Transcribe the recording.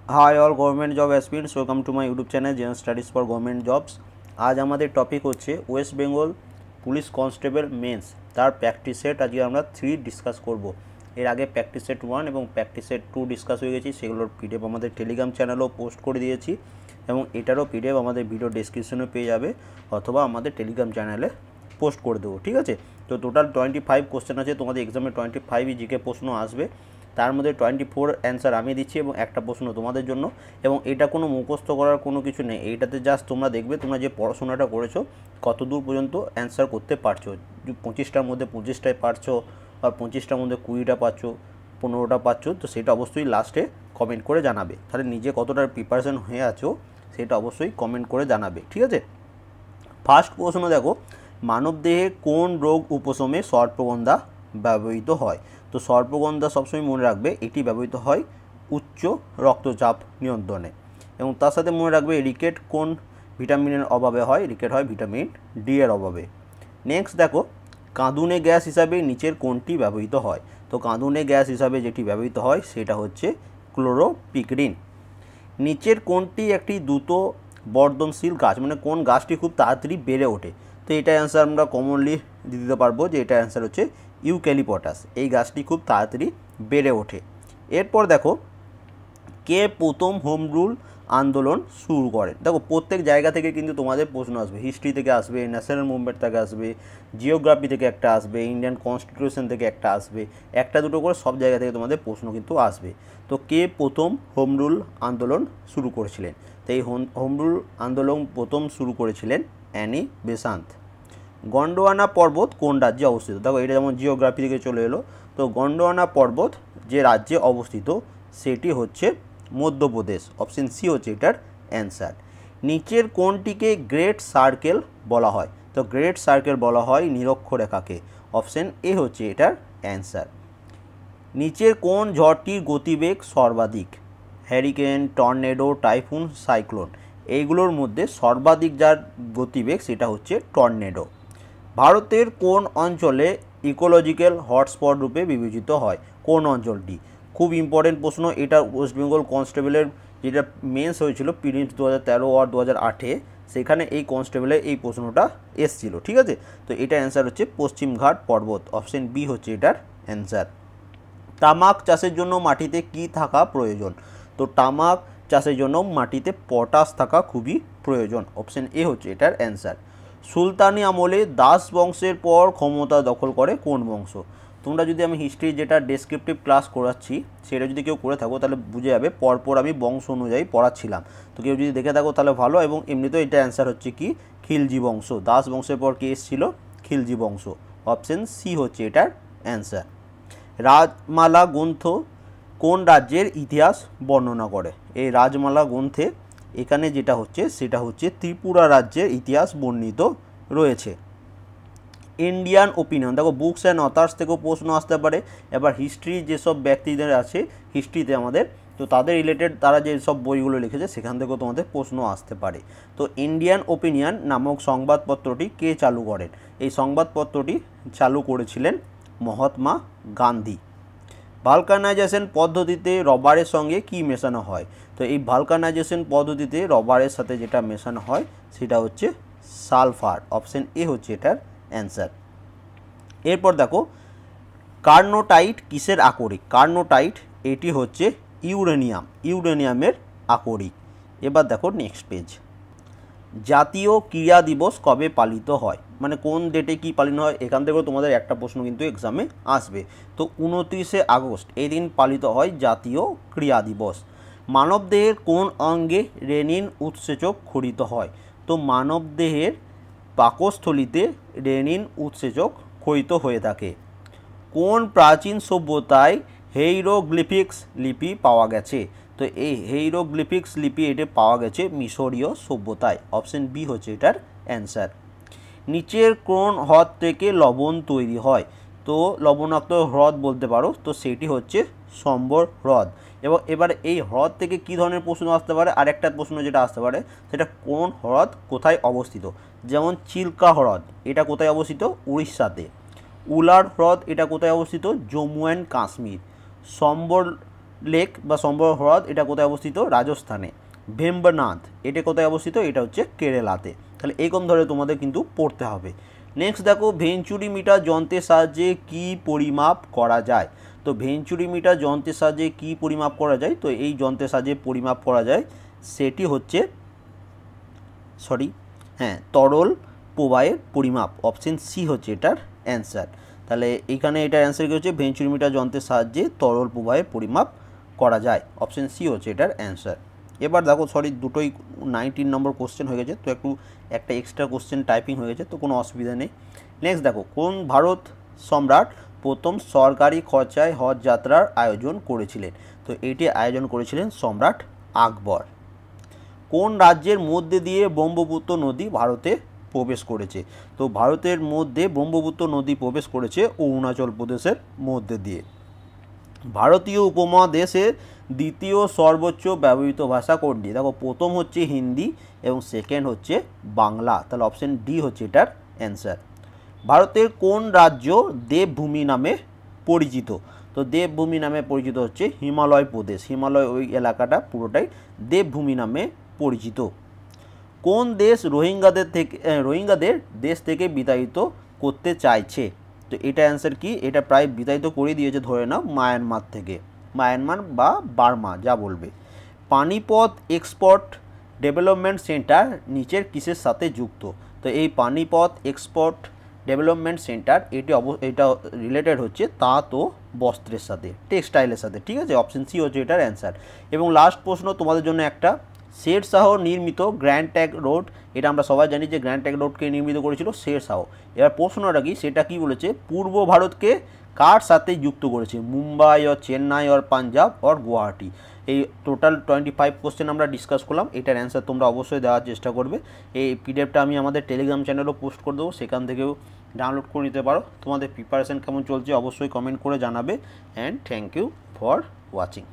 High all government job aspirants welcome to my YouTube channel general studies for government jobs. आज हमारे topic होच्छे West Bengal police constable mains तार practice set आज আমরা 3 discuss करब। एर आगे प्रैक्टिस सेट 1 এবং प्रैक्टिस सेट 2 डिसकास हो गेছে, সেগুলোর পিডিএফ আমাদের টেলিগ্রাম চ্যানেলেও পোস্ট করে দিয়েছি এবং এটারও পিডিএফ আমাদের ভিডিও ডেসক্রিপশনে পেয়ে যাবে অথবা আমাদের টেলিগ্রাম চ্যানেলে পোস্ট করে দেবো। ঠিক আছে, তো টোটাল 25 কোশ্চেন আছে, তোমাদের এক্সামে 25 জিকে প্রশ্ন আসবে, তার মধ্যে 24 অ্যান্সার আমি দিচ্ছি এবং একটা প্রশ্ন তোমাদের জন্য। এবং এটা কোনো মুখস্থ করার কোনো কিছু নেই, এইটাতে জাস্ট তোমরা দেখবে তোমরা যে পড়াশোনাটা করেছো কত দূর পর্যন্ত অ্যান্সার করতে পারছো। 25টার মধ্যে 25টাই পারছো আর 25টার মধ্যে 20টা পাচ্ছো, 15টা পাচ্ছো, তো সেটা অবশ্যই লাস্টে কমেন্ট করে জানাবে। তাহলে নিজে কতটা প্রিপারেশন হয়ে আছো সেটা অবশ্যই কমেন্ট করে জানাবে। ঠিক আছে, ফার্স্ট প্রশ্ন দেখো, মানবদেহে কোন রোগ উপশমে সর্পগন্ধা ব্যবহৃত হয়? তো সর্পগন্ধা সবসময় মনে রাখবে এটি ব্যবহৃত হয় উচ্চ রক্তচাপ নিয়ন্ত্রণে। এবং তার সাথে মনে রাখবে রিকেট কোন ভিটামিনের অভাবে হয়? রিকেট হয় ভিটামিন ডি এর অভাবে। নেক্সট দেখো, কাঁদুনে গ্যাস হিসাবে নিচের কোনটি ব্যবহৃত হয়? তো কাঁদুনে গ্যাস হিসাবে যেটি ব্যবহৃত হয় সেটা হচ্ছে ক্লোরোপিকরিন। নিচের কোনটি একটি দ্রুত বর্ধনশীল গাছ, মানে কোন গাছটি খুব তাড়াতাড়ি বেড়ে ওঠে? তো এটা অ্যান্সার আমরা কমনলি দিতে পারবো যে এটা অ্যান্সার হচ্ছে ইউক্যালিপটাস। এই গাছটি খুব তাড়াতাড়ি বেড়ে ওঠে। এরপর দেখো, কে প্রথম হোম রুল আন্দোলন শুরু করেন? দেখো প্রত্যেক জায়গা থেকে কিন্তু তোমাদের প্রশ্ন আসবে, হিস্ট্রি থেকে আসবে, ন্যাশনাল মুভমেন্ট থেকে আসবে, জিওগ্রাফি থেকে একটা আসবে, ইন্ডিয়ান কনস্টিটিউশন থেকে একটা আসবে, একটা দুটো করে সব জায়গা থেকে তোমাদের প্রশ্ন কিন্তু আসবে। তো কে প্রথম হোম রুল আন্দোলন শুরু করেছিলেন? তো এই হোম রুল আন্দোলন প্রথম শুরু করেছিলেন অ্যানি বেসান্ত। গন্ডোয়ানা পর্বত কোন রাজ্যে অবস্থিত? দেখো এটা যেমন জিওগ্রাফি থেকে চলে এলো, তো গন্ডোয়ানা পর্বত যে রাজ্যে অবস্থিত সেটি হচ্ছে মধ্যপ্রদেশ। অপশন সি হচ্ছে এটার অ্যান্সার। নিচের কোনটিকে গ্রেট সার্কেল বলা হয়? তো গ্রেট সার্কেল বলা হয় নিরক্ষরেখাকে। অপশন এ হচ্ছে এটার অ্যান্সার। নিচের কোন ঝড়টির গতিবেগ সর্বাধিক? হ্যারিকেন, টর্নেডো, টাইফুন, সাইক্লোন, এইগুলোর মধ্যে সর্বাধিক যার গতিবেগ সেটা হচ্ছে টর্নেডো। ভারতের কোন অঞ্চলে ইকোলজিক্যাল হটস্পট রূপে বিবেচিত হয়? কোন অঞ্চলটি? খুব ইম্পর্টেন্ট প্রশ্ন এটা। ওয়েস্ট বেঙ্গল কনস্টেবলের যেটা মেন্স হয়েছিল প্রিলিমস 2013 আর 2008-এ, সেখানে এই কনস্টেবলের এই প্রশ্নটা এসছিল। ঠিক আছে, তো এটা অ্যান্সার হচ্ছে পশ্চিমঘাট পর্বত। অপশন বি হচ্ছে এটার অ্যান্সার। তামাক চাষের জন্য মাটিতে কি থাকা প্রয়োজন? তো তামাক চাষের জন্য মাটিতে পটাশ থাকা খুবই প্রয়োজন। অপশন এ হচ্ছে এটার অ্যান্সার। সুলতানি আমলে দাস বংশের পর ক্ষমতা দখল করে কোন বংশ? তোমরা যদি আমি হিস্ট্রি যেটা ডেসক্রিপটিভ ক্লাস করাচ্ছি সেটা যদি কেউ করে থাকো তাহলে বুঝে যাবে, পরপর আমি বংশ অনুযায়ী পড়াচ্ছিলাম। তো কেউ যদি দেখে থাকো তাহলে ভালো। এবং এমনিতেও এটা অ্যান্সার হচ্ছে কি খিলজি বংশ। দাস বংশের পর কে এসেছিল? খিলজি বংশ। অপশন সি হচ্ছে এটার অ্যান্সার। রাজমালা গ্রন্থ কোন রাজ্যের ইতিহাস বর্ণনা করে? এই রাজমালা গ্রন্থে এখানে যেটা হচ্ছে সেটা হচ্ছে ত্রিপুরা রাজ্যের ইতিহাস বর্ণিত রয়েছে। ইন্ডিয়ান ওপিনিয়ন, দেখো বুকস অ্যান্ড অথার্স থেকেও প্রশ্ন আসতে পারে। এবার হিস্ট্রি যেসব ব্যক্তিদের আছে হিস্ট্রিতে আমাদের, তো তাদের রিলেটেড তারা যে সব বইগুলো লিখেছে সেখান থেকেও তোমাদের প্রশ্ন আসতে পারে। তো ইন্ডিয়ান ওপিনিয়ন নামক সংবাদপত্রটি কে চালু করেন? এই সংবাদপত্রটি চালু করেছিলেন মহাত্মা গান্ধী। ভালকানাইজেশন পদ্ধতিতে রবারের সঙ্গে কি মেশানো হয়? তো এই ভালকানাইজেশন পদ্ধতিতে রবারের সাথে যেটা মেশানো হয় সেটা হচ্ছে সালফার। অপশন এ হচ্ছে এটার অ্যান্সার। এরপর দেখো, কার্নোটাইট কিসের আকরিক? কার্নোটাইট এটি হচ্ছে ইউরেনিয়ামের আকরিক। এবার দেখো নেক্সট পেজ, জাতীয় ক্রীড়া দিবস কবে পালিত হয়? মানে কোন ডেটে কি পালিত হয়, এখান থেকেও তোমাদের একটা প্রশ্ন কিন্তু এক্সামে আসবে। তো 29শে আগস্ট এই দিন পালিত হয় জাতীয় ক্রীড়া দিবস। মানবদেহের কোন অঙ্গে রেনিন উৎসেচক ক্ষরিত হয়? তো মানবদেহের পাকস্থলিতে রেনিন উৎসেচক ক্ষরিত হয়ে থাকে। কোন প্রাচীন সভ্যতায় হেইরোগ্লিফিক্স লিপি পাওয়া গেছে? তো এই হেইরোগ্লিফিক্স লিপি এটা পাওয়া গেছে মিশরীয় সভ্যতায়। অপশন বি হচ্ছে এটার অ্যান্সার। নিচের কোন হ্রদ থেকে লবণ তৈরি হয়? তো লবণাক্ত হ্রদ বলতে পারো, তো সেটি হচ্ছে সম্বর হ্রদ। এবং এবার এই হ্রদ থেকে কী ধরনের প্রশ্ন আসতে পারে? আরেকটা প্রশ্ন যেটা আসতে পারে সেটা কোন হ্রদ কোথায় অবস্থিত? যেমন চিল্কা হ্রদ এটা কোথায় অবস্থিত? উড়িষ্যাতে। উলার হ্রদ এটা কোথায় অবস্থিত? Jammu and Kashmir. Sambar lake বা সম্বর হ্রদ এটা কোথায় অবস্থিত? রাজস্থানে। ভেম্বনাথ এটা কোথায় অবস্থিত? এটা হচ্ছে কেরালাতে। তাহলে এরকম ধরে তোমাদের কিন্তু পড়তে হবে। নেক্সট দেখো, ভেঞ্চুরিমিটার যন্ত্রের সাহায্যে কি পরিমাপ করা যায়? তো ভেঞ্চুরিমিটার যন্ত্রের সাহায্যে কি পরিমাপ করা যায়? তো এই যন্ত্রের সাহায্যে পরিমাপ করা যায় সেটি হচ্ছে তরল প্রবাহের পরিমাপ। অপশন সি হচ্ছে এটার অ্যান্সার। তাহলে এইখানে এটার অ্যান্সার কী হচ্ছে? ভেঞ্চুরিমিটার যন্ত্রের সাহায্যে তরল প্রবাহের পরিমাপ করা যায়। অপশন সি হচ্ছে এটার অ্যান্সার। এবার দেখো দুটোই 19 নম্বর কোশ্চেন হয়ে গেছে, তো একটা এক্সট্রা কোশ্চেন টাইপিং হয়ে গেছে, তো কোনো অসুবিধা নেই। নেক্সট দেখো, কোন ভারত সম্রাট প্রথম সরকারি খরচায় হজ যাত্রার আয়োজন করেছিলেন? তো এটি আয়োজন করেছিলেন সম্রাট আকবর। কোন রাজ্যের মধ্যে দিয়ে ব্রহ্মপুত্র নদী ভারতে প্রবেশ করেছে? তো ভারতের মধ্যে ব্রহ্মপুত্র নদী প্রবেশ করেছে অরুণাচল প্রদেশের মধ্যে দিয়ে। ভারতীয় উপমহাদেশের দ্বিতীয় সর্বোচ্চ ব্যবহৃত ভাষা কোনটি? দেখো, প্রথম হচ্ছে হিন্দি এবং সেকেন্ড হচ্ছে বাংলা। তাহলে অপশন ডি হচ্ছে এটার অ্যান্সার। ভারতের কোন রাজ্য দেবভূমি নামে পরিচিত? তো দেবভূমি নামে পরিচিত হচ্ছে হিমালয় প্রদেশ। হিমালয় ওই এলাকাটা পুরোটাই দেবভূমি নামে পরিচিত। কোন দেশ রোহিঙ্গাদের দেশ থেকে বিতাড়িত করতে চাইছে? তো এটা অ্যান্সার কি? এটা প্রায় বিতাড়িত করে দিয়েছে ধরে নাও মায়ানমার থেকে, মায়ানমার বা বার্মা যা বলবে। পানিপথ এক্সপোর্ট ডেভেলপমেন্ট সেন্টার নিচের কিসের সাথে যুক্ত? তো এই পানিপথ এক্সপোর্ট ডেভেলপমেন্ট সেন্টার এটা রিলেটেড হচ্ছে তাঁত ও বস্ত্রের সাথে, টেক্সটাইলের সাথে। ঠিক আছে, অপশন সি হচ্ছে এটার অ্যান্সার। এবং লাস্ট প্রশ্ন তোমাদের জন্য একটা, শের শাহ নির্মিত গ্র্যান্ড ট্যাঙ্ক রোড, এটা আমরা সবাই জানি যে গ্র্যান্ড ট্যাঙ্ক রোডকে নির্মিত করেছিল শের শাহ। এবার প্রশ্নটা কি, সেটা কি বলেছে? পূর্ব ভারতকে কার সাথে যুক্ত করেছে? Mumbai or Chennai or Punjab or Guwahati. এই টোটাল 25 কোশ্চেন আমরা ডিসকাস করলাম। এটার অ্যান্সার তোমরা অবশ্যই দেওয়ার চেষ্টা করবে। এই পিডিএফটা আমি আমাদের টেলিগ্রাম চ্যানেলেও পোস্ট করে দেবো, সেখান থেকেও ডাউনলোড করে নিতে পারো। তোমাদের প্রিপারেশন কেমন চলছে অবশ্যই কমেন্ট করে জানাবে। And thank you for watching.